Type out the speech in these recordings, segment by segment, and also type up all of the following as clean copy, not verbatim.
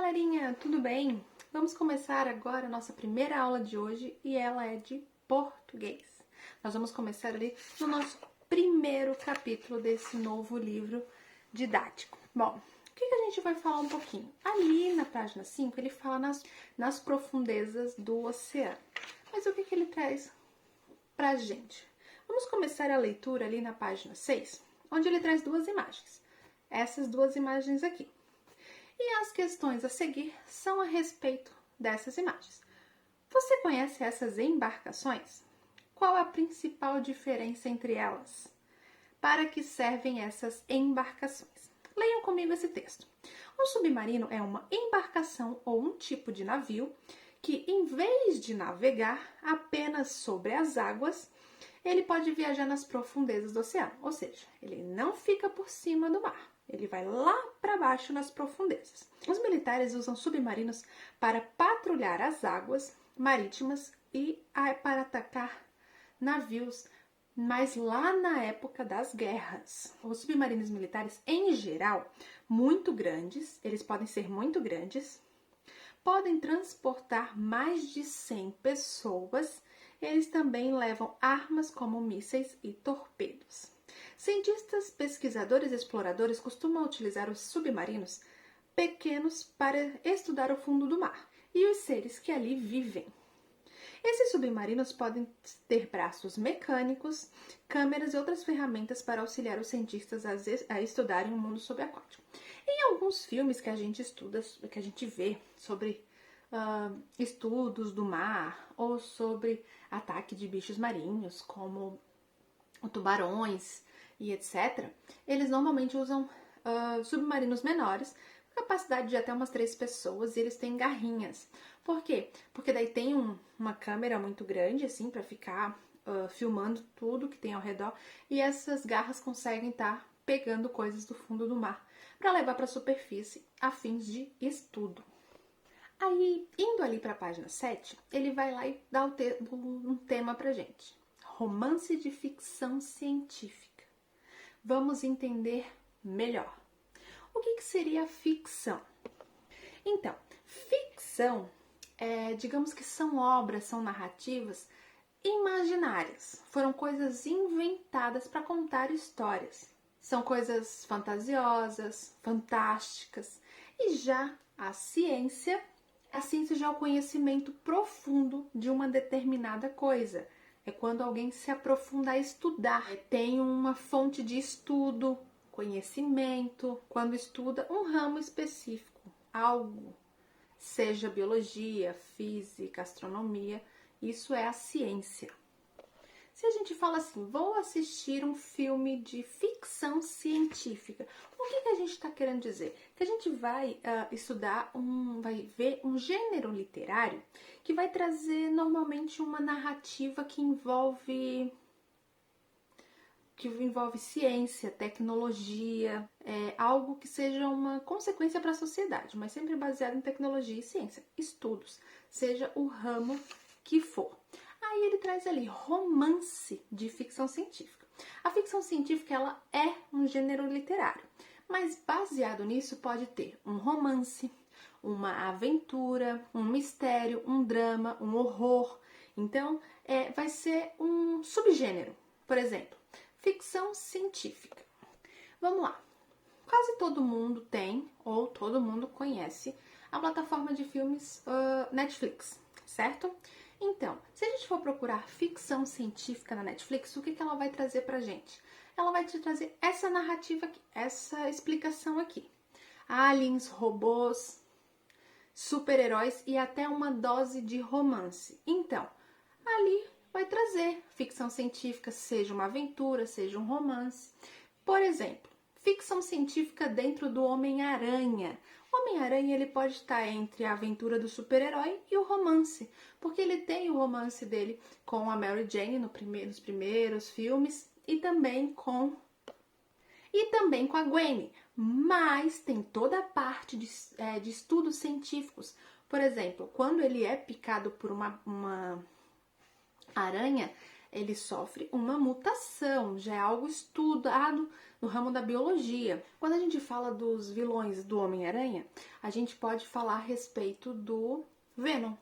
galerinha, tudo bem? Vamos começar agora a nossa primeira aula de hoje e ela é de português. Nós vamos começar ali no nosso primeiro capítulo desse novo livro didático. Bom, o que a gente vai falar um pouquinho? Ali na página 5 ele fala nas profundezas do oceano. Mas o que ele traz pra gente? Vamos começar a leitura ali na página 6, onde ele traz duas imagens. Essas duas imagens aqui. E as questões a seguir são a respeito dessas imagens. Você conhece essas embarcações? Qual a principal diferença entre elas? Para que servem essas embarcações? Leiam comigo esse texto. Um submarino é uma embarcação ou um tipo de navio que, em vez de navegar apenas sobre as águas, ele pode viajar nas profundezas do oceano, ou seja, ele não fica por cima do mar. Ele vai lá para baixo nas profundezas. Os militares usam submarinos para patrulhar as águas marítimas e para atacar navios, mas lá na época das guerras. Os submarinos militares, em geral, muito grandes, eles podem ser muito grandes, podem transportar mais de 100 pessoas. Eles também levam armas como mísseis e torpedos. Cientistas, pesquisadores e exploradores costumam utilizar os submarinos pequenos para estudar o fundo do mar e os seres que ali vivem. Esses submarinos podem ter braços mecânicos, câmeras e outras ferramentas para auxiliar os cientistas a estudarem o mundo subaquático. Em alguns filmes que a gente estuda, que a gente vê sobre estudos do mar ou sobre ataque de bichos marinhos, como tubarões e etc., eles normalmente usam submarinos menores, com capacidade de até umas 3 pessoas, e eles têm garrinhas. Por quê? Porque daí tem uma câmera muito grande, assim, para ficar filmando tudo que tem ao redor, e essas garras conseguem estar pegando coisas do fundo do mar para levar para a superfície a fins de estudo. Aí, indo ali para a página 7, ele vai lá e dá um tema pra gente. Romance de ficção científica. Vamos entender melhor. O que seria ficção? Então, ficção digamos que são obras, são narrativas imaginárias. Foram coisas inventadas para contar histórias. São coisas fantasiosas, fantásticas. E já a ciência já é o conhecimento profundo de uma determinada coisa. É quando alguém se aprofunda a estudar, tem uma fonte de estudo, conhecimento, quando estuda um ramo específico, algo, seja biologia, física, astronomia, isso é a ciência. Se a gente fala assim, vou assistir um filme de ficção científica, o que a gente está querendo dizer? Que a gente vai vai ver um gênero literário que vai trazer normalmente uma narrativa que envolve ciência, tecnologia, algo que seja uma consequência para a sociedade, mas sempre baseado em tecnologia e ciência, estudos, seja o ramo que for. Aí ele traz ali romance de ficção científica. A ficção científica ela é um gênero literário, mas baseado nisso pode ter um romance, uma aventura, um mistério, um drama, um horror. Então, vai ser um subgênero. Por exemplo, ficção científica. Vamos lá. Quase todo mundo tem ou todo mundo conhece a plataforma de filmes Netflix, certo? Então, se a gente for procurar ficção científica na Netflix, o que ela vai trazer pra gente? Ela vai te trazer essa narrativa aqui, essa explicação aqui. Aliens, robôs, super-heróis e até uma dose de romance. Então, ali vai trazer ficção científica, seja uma aventura, seja um romance. Por exemplo, ficção científica dentro do Homem-Aranha. O Homem-Aranha ele pode estar entre a aventura do super-herói e o romance, porque ele tem o romance dele com a Mary Jane nos primeiros filmes e também com a Gwen, mas tem toda a parte de estudos científicos. Por exemplo, quando ele é picado por uma aranha, ele sofre uma mutação, já é algo estudado no ramo da biologia. Quando a gente fala dos vilões do Homem-Aranha, a gente pode falar a respeito do Venom.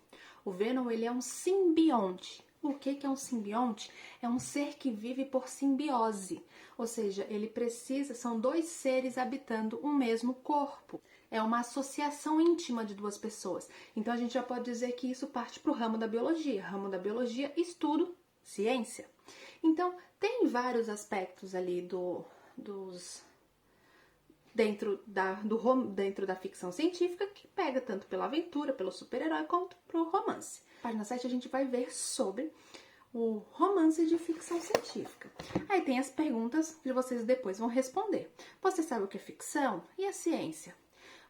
O Venom, ele é um simbionte. O que é um simbionte? É um ser que vive por simbiose, ou seja, ele precisa, são dois seres habitando o mesmo corpo. É uma associação íntima de duas pessoas. Então a gente já pode dizer que isso parte para o ramo da biologia. Ramo da biologia, estudo, ciência. Então tem vários aspectos ali dentro da ficção científica que pega tanto pela aventura, pelo super-herói, quanto pro romance. Página 7 a gente vai ver sobre o romance de ficção científica. Aí tem as perguntas que vocês depois vão responder. Você sabe o que é ficção e a ciência?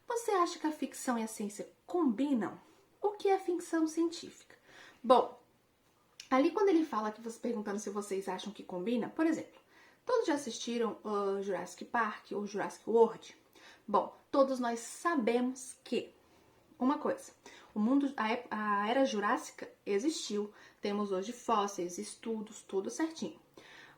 Você acha que a ficção e a ciência combinam? O que é ficção científica? Bom, ali quando ele fala que você perguntando se vocês acham que combina, por exemplo, todos já assistiram Jurassic Park ou Jurassic World? Bom, todos nós sabemos que uma coisa, o mundo, a era jurássica existiu, temos hoje fósseis, estudos, tudo certinho.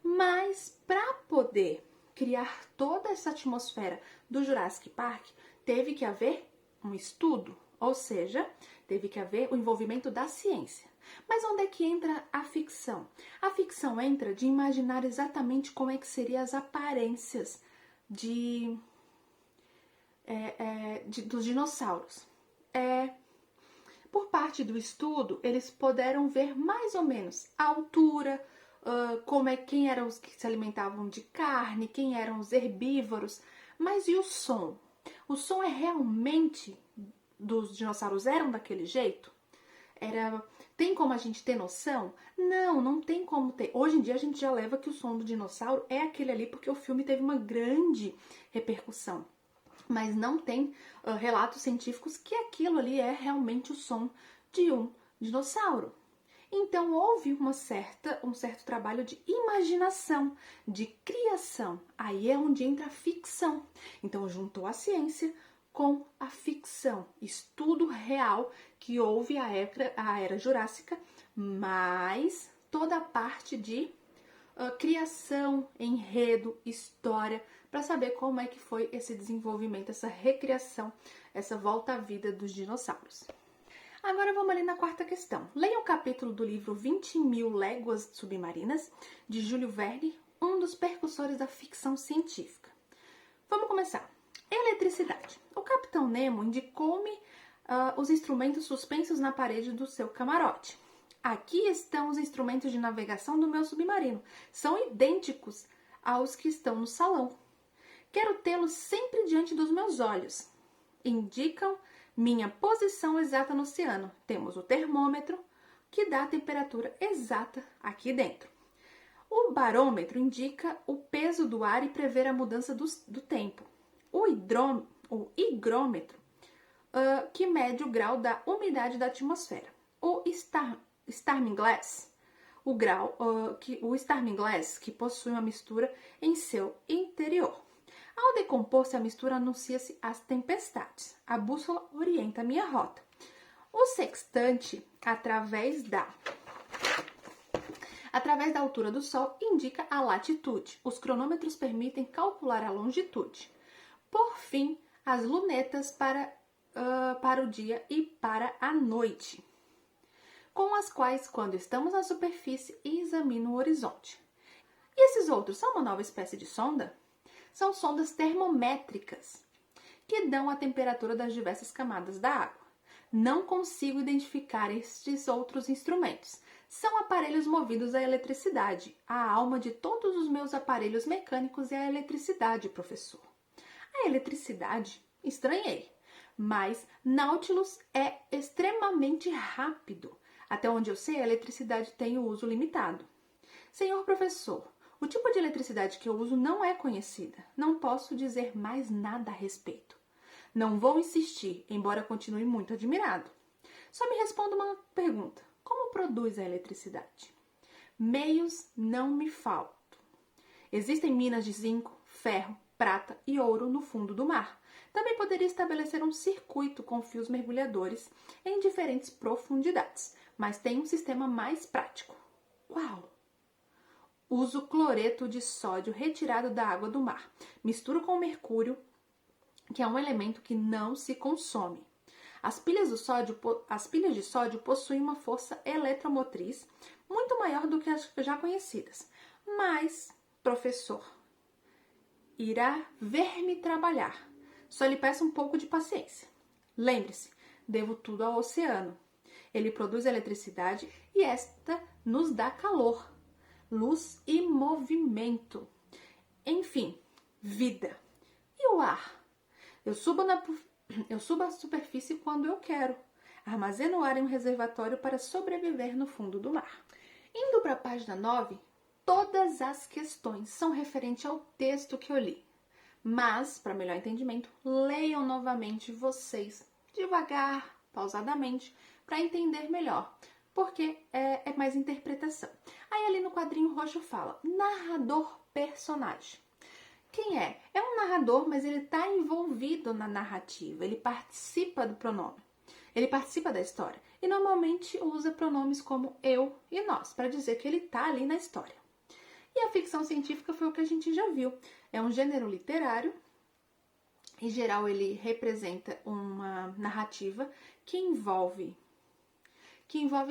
Mas para poder criar toda essa atmosfera do Jurassic Park, teve que haver um estudo, ou seja, teve que haver o envolvimento da ciência. Mas onde é que entra a ficção? A ficção entra de imaginar exatamente como é que seriam as aparências dos dinossauros. Por parte do estudo, eles puderam ver mais ou menos a altura, quem eram os que se alimentavam de carne, quem eram os herbívoros, mas e o som? O som é realmente dos dinossauros eram daquele jeito? Tem como a gente ter noção? Não, não tem como ter. Hoje em dia a gente já leva que o som do dinossauro é aquele ali porque o filme teve uma grande repercussão. Mas não tem relatos científicos que aquilo ali é realmente o som de um dinossauro. Então houve um certo trabalho de imaginação, de criação. Aí é onde entra a ficção. Então juntou a ciência com a ficção, estudo real que houve a era jurássica, mais toda a parte de criação, enredo, história, para saber como é que foi esse desenvolvimento, essa recriação, essa volta à vida dos dinossauros. Agora vamos ali na quarta questão. Leia o capítulo do livro 20.000 Léguas Submarinas, de Júlio Verne, um dos percussores da ficção científica. Vamos começar. Eletricidade. O Capitão Nemo indicou-me os instrumentos suspensos na parede do seu camarote. Aqui estão os instrumentos de navegação do meu submarino. São idênticos aos que estão no salão. Quero tê-los sempre diante dos meus olhos. Indicam minha posição exata no oceano. Temos o termômetro, que dá a temperatura exata aqui dentro. O barômetro indica o peso do ar e prevê a mudança do tempo. O higrômetro, que mede o grau da umidade da atmosfera. O Starming Glass, o Starming Glass, que possui uma mistura em seu interior. Ao decompor-se a mistura, anuncia-se as tempestades. A bússola orienta a minha rota. O sextante, através da altura do Sol, indica a latitude. Os cronômetros permitem calcular a longitude. Por fim, as lunetas para o dia e para a noite, com as quais, quando estamos na superfície, examino o horizonte. E esses outros são uma nova espécie de sonda? São sondas termométricas, que dão a temperatura das diversas camadas da água. Não consigo identificar estes outros instrumentos. São aparelhos movidos à eletricidade. A alma de todos os meus aparelhos mecânicos é a eletricidade, professor. A eletricidade? Estranhei. Mas Nautilus é extremamente rápido. Até onde eu sei, a eletricidade tem o uso limitado. Senhor professor, o tipo de eletricidade que eu uso não é conhecida. Não posso dizer mais nada a respeito. Não vou insistir, embora continue muito admirado. Só me responda uma pergunta. Como produz a eletricidade? Meios não me faltam. Existem minas de zinco, ferro, prata e ouro no fundo do mar. Também poderia estabelecer um circuito com fios mergulhadores em diferentes profundidades, mas tem um sistema mais prático. Qual? Uso cloreto de sódio retirado da água do mar. Misturo com mercúrio, que é um elemento que não se consome. As pilhas de sódio possuem uma força eletromotriz muito maior do que as já conhecidas. Mas, professor, irá ver-me trabalhar. Só lhe peço um pouco de paciência. Lembre-se, devo tudo ao oceano. Ele produz eletricidade e esta nos dá calor, luz e movimento. Enfim, vida. E o ar? Eu subo à superfície quando eu quero. Armazeno o ar em um reservatório para sobreviver no fundo do mar. Indo para a página 9, todas as questões são referentes ao texto que eu li. Mas, para melhor entendimento, leiam novamente vocês, devagar, pausadamente, para entender melhor, porque é mais interpretação. Aí ali no quadrinho roxo fala, narrador personagem. Quem é? É um narrador, mas ele está envolvido na narrativa, ele participa do pronome, ele participa da história. E normalmente usa pronomes como eu e nós, para dizer que ele está ali na história. E a ficção científica foi o que a gente já viu. É um gênero literário. Em geral, ele representa uma narrativa que envolve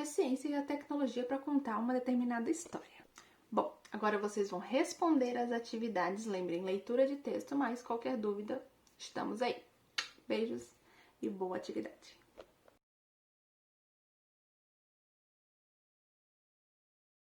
a ciência e a tecnologia para contar uma determinada história. Bom, agora vocês vão responder às atividades. Lembrem, leitura de texto, mas qualquer dúvida, estamos aí. Beijos e boa atividade.